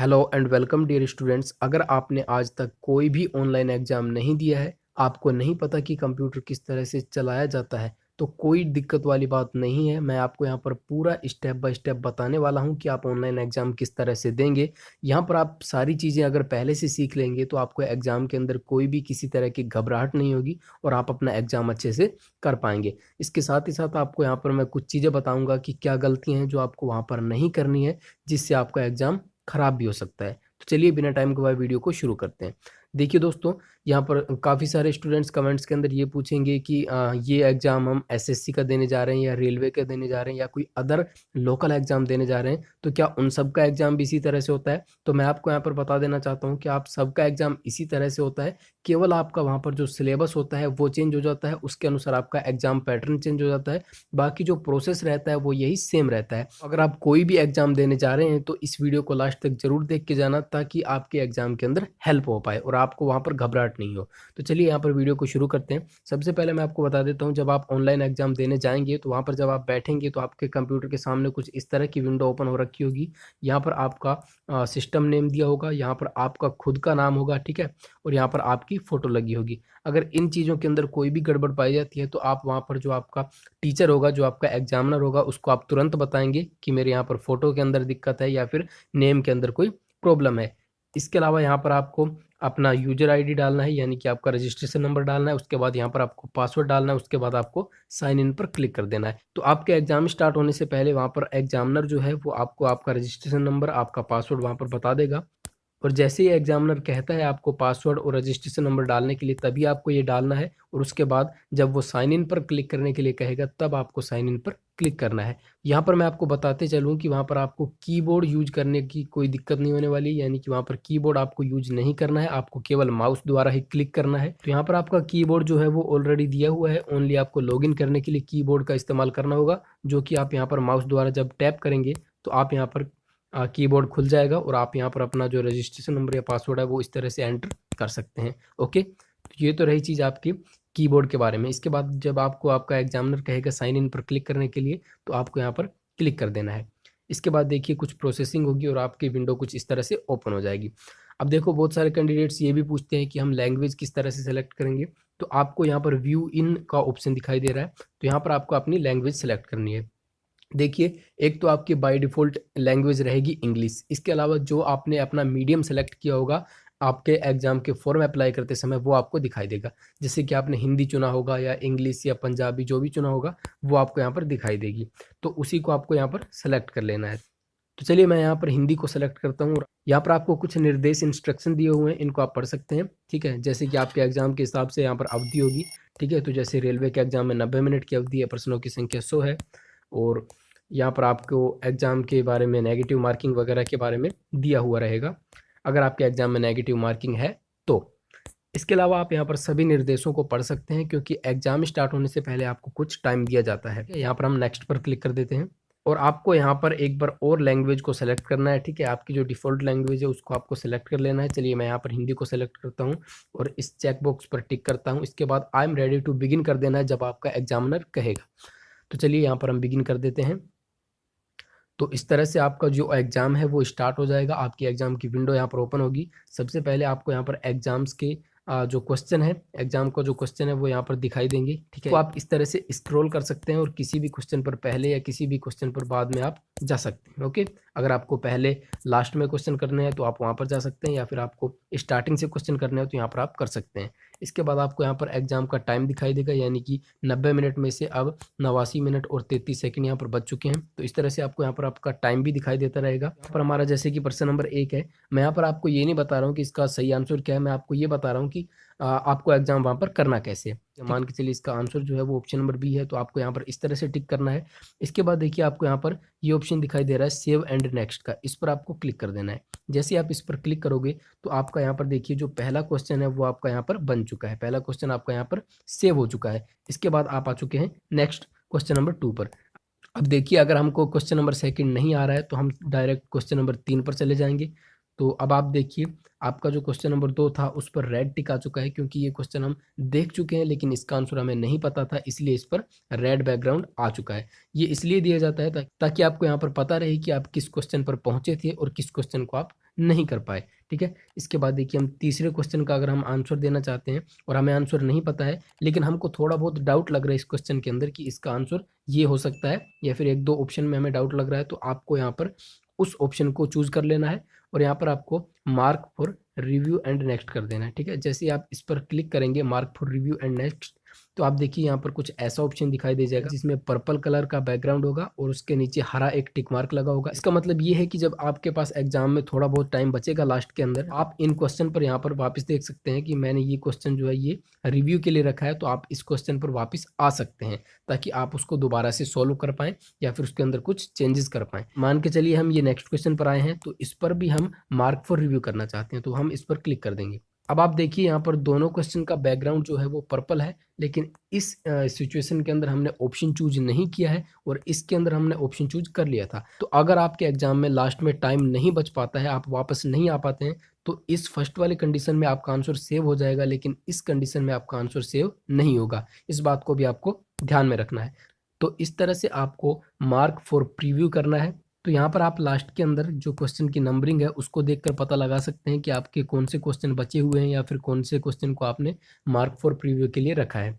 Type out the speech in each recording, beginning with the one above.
Hello and welcome dear students. अगर आपने आज तक कोई भी ऑनलाइन एग्जाम नहीं दिया है, आपको नहीं पता कि कंप्यूटर किस तरह से चलाया जाता है, तो कोई दिक्कत वाली बात नहीं है। मैं आपको यहाँ पर पूरा स्टेप बाय स्टेप बताने वाला हूँ कि आप ऑनलाइन एग्जाम किस तरह से देंगे। यहाँ पर आप सारी चीज़ें अगर पहले से सीख लेंगे तो आपको एग्जाम के अंदर कोई भी किसी तरह की घबराहट नहीं होगी और आप अपना एग्जाम अच्छे से कर पाएंगे। इसके साथ ही साथ आपको यहाँ पर मैं कुछ चीज़ें बताऊँगा कि क्या गलतियाँ हैं जो आपको वहाँ पर नहीं करनी है, जिससे आपका एग्जाम खराब भी हो सकता है। तो चलिए बिना टाइम गवाए वीडियो को शुरू करते हैं। देखिए दोस्तों, यहाँ पर काफ़ी सारे स्टूडेंट्स कमेंट्स के अंदर ये पूछेंगे कि ये एग्ज़ाम हम एसएससी का देने जा रहे हैं या रेलवे का देने जा रहे हैं या कोई अदर लोकल एग्ज़ाम देने जा रहे हैं, तो क्या उन सब का एग्ज़ाम भी इसी तरह से होता है? तो मैं आपको यहाँ पर बता देना चाहता हूँ कि आप सबका एग्ज़ाम इसी तरह से होता है। केवल आपका वहाँ पर जो सिलेबस होता है वो चेंज हो जाता है, उसके अनुसार आपका एग्ज़ाम पैटर्न चेंज हो जाता है। बाकी जो प्रोसेस रहता है वो यही सेम रहता है। अगर आप कोई भी एग्ज़ाम देने जा रहे हैं तो इस वीडियो को लास्ट तक ज़रूर देख के जाना, ताकि आपके एग्ज़ाम के अंदर हेल्प हो पाए और आपको वहाँ पर घबराहट नहीं हो। तो चलिए यहाँ पर वीडियो को शुरू करते हैं। सबसे पहले मैं आपको बता देता हूँ, जब आप ऑनलाइन एग्ज़ाम देने जाएँगे तो वहाँ पर जब आप बैठेंगे तो आपके कंप्यूटर के सामने कुछ इस तरह की विंडो ओपन हो रखी होगी। यहाँ पर आपका सिस्टम नेम दिया होगा, यहाँ पर आपका खुद का नाम होगा, ठीक है? और यहाँ पर आपकी फ़ोटो लगी होगी। अगर इन चीज़ों के अंदर कोई भी गड़बड़ पाई जाती है तो आप वहाँ पर जो आपका टीचर होगा, जो आपका एग्ज़ामिनर होगा, उसको आप तुरंत बताएँगे कि मेरे यहाँ पर फ़ोटो के अंदर दिक्कत है या फिर नेम के अंदर कोई प्रॉब्लम है। इसके अलावा यहाँ पर आपको अपना यूज़र आईडी डालना है, यानी कि आपका रजिस्ट्रेशन नंबर डालना है, उसके बाद यहाँ पर आपको पासवर्ड डालना है, उसके बाद आपको साइन इन पर क्लिक कर देना है। तो आपके एग्ज़ाम स्टार्ट होने से पहले वहाँ पर एग्ज़ामिनर जो है वो आपको आपका रजिस्ट्रेशन नंबर, आपका पासवर्ड वहाँ पर बता देगा। और जैसे ही एग्जामिनर कहता है आपको पासवर्ड और रजिस्ट्रेशन नंबर डालने के लिए, तभी आपको ये डालना है। और उसके बाद जब वो साइन इन पर क्लिक करने के लिए कहेगा, तब आपको साइन इन पर क्लिक करना है। यहाँ पर मैं आपको बताते चलूँ कि वहाँ पर आपको कीबोर्ड यूज करने की कोई दिक्कत नहीं होने वाली, यानी कि वहाँ पर कीबोर्ड आपको यूज नहीं करना है, आपको केवल माउस द्वारा ही क्लिक करना है। तो यहाँ पर आपका कीबोर्ड जो है वो ऑलरेडी दिया हुआ है, ओनली आपको लॉगिन करने के लिए कीबोर्ड का इस्तेमाल करना होगा, जो कि आप यहाँ पर माउस द्वारा जब टैप करेंगे तो आप यहाँ पर कीबोर्ड खुल जाएगा और आप यहाँ पर अपना जो रजिस्ट्रेशन नंबर या पासवर्ड है वो इस तरह से एंटर कर सकते हैं। ओके, तो ये तो रही चीज़ आपकी कीबोर्ड के बारे में। इसके बाद जब आपको आपका एग्जामिनर कहेगा साइन इन पर क्लिक करने के लिए, तो आपको यहाँ पर क्लिक कर देना है। इसके बाद देखिए कुछ प्रोसेसिंग होगी और आपकी विंडो कुछ इस तरह से ओपन हो जाएगी। अब देखो, बहुत सारे कैंडिडेट्स ये भी पूछते हैं कि हम लैंग्वेज किस तरह से सेलेक्ट करेंगे। तो आपको यहाँ पर व्यू इन का ऑप्शन दिखाई दे रहा है, तो यहाँ पर आपको अपनी लैंग्वेज सेलेक्ट करनी है। देखिए, एक तो आपकी बाय डिफ़ॉल्ट लैंग्वेज रहेगी इंग्लिश। इसके अलावा जो आपने अपना मीडियम सेलेक्ट किया होगा, आपके एग्ज़ाम के फॉर्म अप्लाई करते समय वो आपको दिखाई देगा। जैसे कि आपने हिंदी चुना होगा या इंग्लिश या पंजाबी, जो भी चुना होगा वो आपको यहाँ पर दिखाई देगी। तो उसी को आपको यहाँ पर सेलेक्ट कर लेना है। तो चलिए मैं यहाँ पर हिंदी को सेलेक्ट करता हूँ। यहाँ पर आपको कुछ निर्देश इंस्ट्रक्शन दिए हुए हैं, इनको आप पढ़ सकते हैं, ठीक है? जैसे कि आपके एग्ज़ाम के हिसाब से यहाँ पर अवधि होगी, ठीक है? तो जैसे रेलवे के एग्ज़ाम में 90 मिनट की अवधि है, प्रश्नों की संख्या 100 है। और यहाँ पर आपको एग्ज़ाम के बारे में नेगेटिव मार्किंग वगैरह के बारे में दिया हुआ रहेगा, अगर आपके एग्ज़ाम में नेगेटिव मार्किंग है तो। इसके अलावा आप यहाँ पर सभी निर्देशों को पढ़ सकते हैं, क्योंकि एग्ज़ाम स्टार्ट होने से पहले आपको कुछ टाइम दिया जाता है। यहाँ पर हम नेक्स्ट पर क्लिक कर देते हैं और आपको यहाँ पर एक बार और लैंग्वेज को सेलेक्ट करना है, ठीक है? आपकी जो डिफ़ॉल्ट लैंग्वेज है उसको आपको सेलेक्ट कर लेना है। चलिए मैं यहाँ पर हिंदी को सेलेक्ट करता हूँ और इस चेक बॉक्स पर टिक करता हूँ। इसके बाद I am ready to begin कर देना है जब आपका एग्ज़ामिनर कहेगा। तो चलिए यहाँ पर हम बिगिन कर देते हैं। तो इस तरह से आपका जो एग्ज़ाम है वो स्टार्ट हो जाएगा। आपकी एग्ज़ाम की विंडो यहाँ पर ओपन होगी। सबसे पहले आपको यहाँ पर एग्ज़ाम्स के जो क्वेश्चन है, एग्ज़ाम का जो क्वेश्चन है वो यहाँ पर दिखाई देंगे, ठीक है? तो आप इस तरह से स्क्रॉल कर सकते हैं और किसी भी क्वेश्चन पर पहले या किसी भी क्वेश्चन पर बाद में आप जा सकते हैं। ओके, अगर आपको पहले लास्ट में क्वेश्चन करने हैं तो आप वहाँ पर जा सकते हैं, या फिर आपको स्टार्टिंग से क्वेश्चन करने हैं तो यहाँ पर आप कर सकते हैं। इसके बाद आपको यहाँ पर एग्ज़ाम का टाइम दिखाई देगा, यानी कि 90 मिनट में से अब 89 मिनट और 33 सेकंड यहाँ पर बच चुके हैं। तो इस तरह से आपको यहाँ पर आपका टाइम भी दिखाई देता रहेगा। यहाँ पर हमारा जैसे कि प्रश्न नंबर 1 है। मैं यहाँ पर आपको ये नहीं बता रहा हूँ कि इसका सही आंसर क्या है, मैं आपको ये बता रहा हूँ कि आपको एग्ज़ाम वहाँ पर करना कैसे है। मान के चलिए इसका आंसर जो है वो ऑप्शन नंबर बी है, तो आपको यहाँ पर इस तरह से टिक करना है। इसके बाद देखिए आपको यहाँ पर ये ऑप्शन दिखाई दे रहा है सेव एंड नेक्स्ट का, इस पर आपको क्लिक कर देना है। जैसे आप इस पर क्लिक करोगे तो आपका यहाँ पर देखिए जो पहला क्वेश्चन है वो आपका यहाँ पर बन चुका है। पहला क्वेश्चन आपका यहाँ पर सेव हो चुका है। इसके बाद आप आ चुके हैं नेक्स्ट क्वेश्चन नंबर 2 पर। अब देखिए, अगर हमको क्वेश्चन नंबर 2 नहीं आ रहा है तो हम डायरेक्ट क्वेश्चन नंबर 3 पर चले जाएँगे। तो अब आप देखिए, आपका जो क्वेश्चन नंबर 2 था उस पर रेड टिक आ चुका है, क्योंकि ये क्वेश्चन हम देख चुके हैं लेकिन इसका आंसर हमें नहीं पता था, इसलिए इस पर रेड बैकग्राउंड आ चुका है। ये इसलिए दिया जाता है ताकि आपको यहाँ पर पता रहे कि आप किस क्वेश्चन पर पहुँचे थे और किस क्वेश्चन को आप नहीं कर पाए। ठीक है, इसके बाद देखिए हम तीसरे क्वेश्चन का अगर हम आंसर देना चाहते हैं और हमें आंसर नहीं पता है, लेकिन हमको थोड़ा बहुत डाउट लग रहा है इस क्वेश्चन के अंदर कि इसका आंसर ये हो सकता है, या फिर एक दो ऑप्शन में हमें डाउट लग रहा है, तो आपको यहाँ पर उस ऑप्शन को चूज कर लेना है और यहाँ पर आपको mark for review and next कर देना है। ठीक है, जैसे ही आप इस पर क्लिक करेंगे mark for review and next, तो आप देखिए यहाँ पर कुछ ऐसा ऑप्शन दिखाई दे जाएगा जिसमें पर्पल कलर का बैकग्राउंड होगा और उसके नीचे हरा एक टिक मार्क लगा होगा। इसका मतलब ये है कि जब आपके पास एग्जाम में थोड़ा बहुत टाइम बचेगा लास्ट के अंदर, आप इन क्वेश्चन पर यहाँ पर वापस देख सकते हैं कि मैंने ये क्वेश्चन जो है ये रिव्यू के लिए रखा है, तो आप इस क्वेश्चन पर वापस आ सकते हैं ताकि आप उसको दोबारा से सॉल्व कर पाएं या फिर उसके अंदर कुछ चेंजेस कर पाएं। मान के चलिए हम ये नेक्स्ट क्वेश्चन पर आए हैं, तो इस पर भी हम मार्क फॉर रिव्यू करना चाहते हैं, तो हम इस पर क्लिक कर देंगे। अब आप देखिए यहाँ पर दोनों क्वेश्चन का बैकग्राउंड जो है वो पर्पल है, लेकिन इस सिचुएशन के अंदर हमने ऑप्शन चूज नहीं किया है और इसके अंदर हमने ऑप्शन चूज कर लिया था। तो अगर आपके एग्जाम में लास्ट में टाइम नहीं बच पाता है, आप वापस नहीं आ पाते हैं, तो इस फर्स्ट वाले कंडीशन में आपका आंसर सेव हो जाएगा, लेकिन इस कंडीशन में आपका आंसर सेव नहीं होगा। इस बात को भी आपको ध्यान में रखना है। तो इस तरह से आपको मार्क फॉर प्रीव्यू करना है। तो यहाँ पर आप लास्ट के अंदर जो क्वेश्चन की नंबरिंग है उसको देखकर पता लगा सकते हैं कि आपके कौन से क्वेश्चन बचे हुए हैं या फिर कौन से क्वेश्चन को आपने मार्क फॉर प्रीव्यू के लिए रखा है।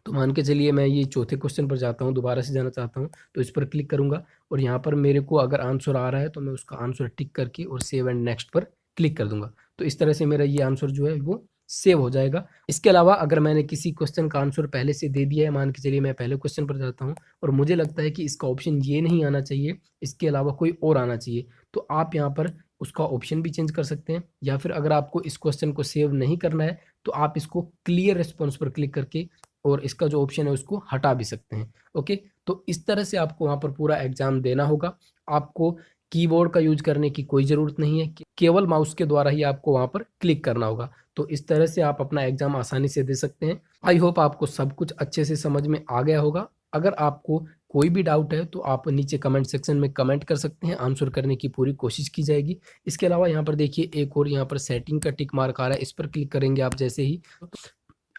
तो मान के चलिए मैं ये चौथे क्वेश्चन पर जाता हूँ, दोबारा से जाना चाहता हूँ, तो इस पर क्लिक करूंगा और यहाँ पर मेरे को अगर आंसर आ रहा है तो मैं उसका आंसर टिक करके और सेव एंड नेक्स्ट पर क्लिक कर दूंगा। तो इस तरह से मेरा ये आंसर जो है वो सेव हो जाएगा। इसके अलावा अगर मैंने किसी क्वेश्चन का आंसर पहले से दे दिया है, मान के चलिए मैं पहले क्वेश्चन पर जाता हूँ और मुझे लगता है कि इसका ऑप्शन ये नहीं आना चाहिए, इसके अलावा कोई और आना चाहिए, तो आप यहाँ पर उसका ऑप्शन भी चेंज कर सकते हैं, या फिर अगर आपको इस क्वेश्चन को सेव नहीं करना है तो आप इसको क्लियर रिस्पॉन्स पर क्लिक करके और इसका जो ऑप्शन है उसको हटा भी सकते हैं। ओके, तो इस तरह से आपको वहाँ पर पूरा एग्जाम देना होगा। आपको कीबोर्ड का यूज करने की कोई ज़रूरत नहीं है, केवल माउस के द्वारा ही आपको वहाँ पर क्लिक करना होगा। तो इस तरह से आप अपना एग्जाम आसानी से दे सकते हैं। आई होप आपको सब कुछ अच्छे से समझ में आ गया होगा। अगर आपको कोई भी डाउट है तो आप नीचे कमेंट सेक्शन में कमेंट कर सकते हैं, आंसर करने की पूरी कोशिश की जाएगी। इसके अलावा यहाँ पर देखिए एक और यहाँ पर सेटिंग का टिक मार्क आ रहा है, इस पर क्लिक करेंगे आप जैसे ही,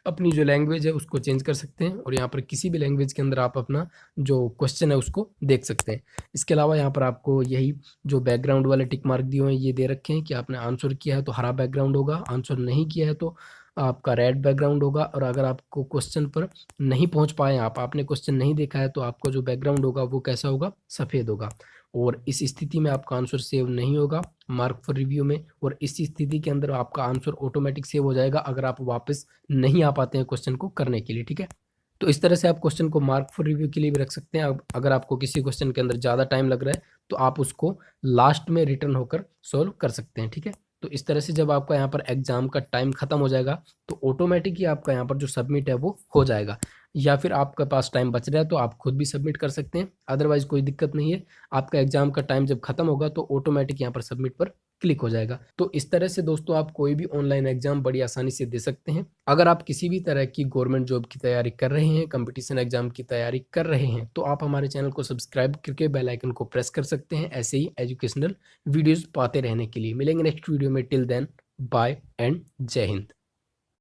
अपनी जो लैंग्वेज है उसको चेंज कर सकते हैं और यहाँ पर किसी भी लैंग्वेज के अंदर आप अपना जो क्वेश्चन है उसको देख सकते हैं। इसके अलावा यहाँ पर आपको यही जो बैकग्राउंड वाले टिक मार्क दिए हुए हैं ये दे रखे हैं कि आपने आंसर किया है तो हरा बैकग्राउंड होगा, आंसर नहीं किया है तो आपका रेड बैकग्राउंड होगा, और अगर आपको क्वेश्चन पर नहीं पहुंच पाए, आपने क्वेश्चन नहीं देखा है, तो आपका जो बैकग्राउंड होगा वो कैसा होगा, सफ़ेद होगा। और इस स्थिति में आपका आंसर सेव नहीं होगा मार्क फॉर रिव्यू में, और इस स्थिति के अंदर आपका आंसर ऑटोमेटिक सेव हो जाएगा अगर आप वापस नहीं आ पाते हैं क्वेश्चन को करने के लिए। ठीक है, तो इस तरह से आप क्वेश्चन को मार्क फॉर रिव्यू के लिए भी रख सकते हैं। अब अगर आपको किसी क्वेश्चन के अंदर ज़्यादा टाइम लग रहा है तो आप उसको लास्ट में रिटर्न होकर सॉल्व कर सकते हैं। ठीक है, तो इस तरह से जब आपका यहाँ पर एग्जाम का टाइम खत्म हो जाएगा तो ऑटोमेटिक ही आपका यहाँ पर जो सबमिट है वो हो जाएगा, या फिर आपके पास टाइम बच रहा है तो आप खुद भी सबमिट कर सकते हैं, अदरवाइज कोई दिक्कत नहीं है। आपका एग्जाम का टाइम जब खत्म होगा तो ऑटोमेटिक यहाँ पर सबमिट पर क्लिक हो जाएगा। तो इस तरह से दोस्तों आप कोई भी ऑनलाइन एग्जाम बड़ी आसानी से दे सकते हैं। अगर आप किसी भी तरह की गवर्नमेंट जॉब की तैयारी कर रहे हैं, कंपटीशन एग्जाम की तैयारी कर रहे हैं, तो आप हमारे चैनल को सब्सक्राइब करके बेल आइकन को प्रेस कर सकते हैं ऐसे ही एजुकेशनल वीडियोस पाते रहने के लिए। मिलेंगे नेक्स्ट वीडियो में, टिल देन बाय एंड जय हिंद।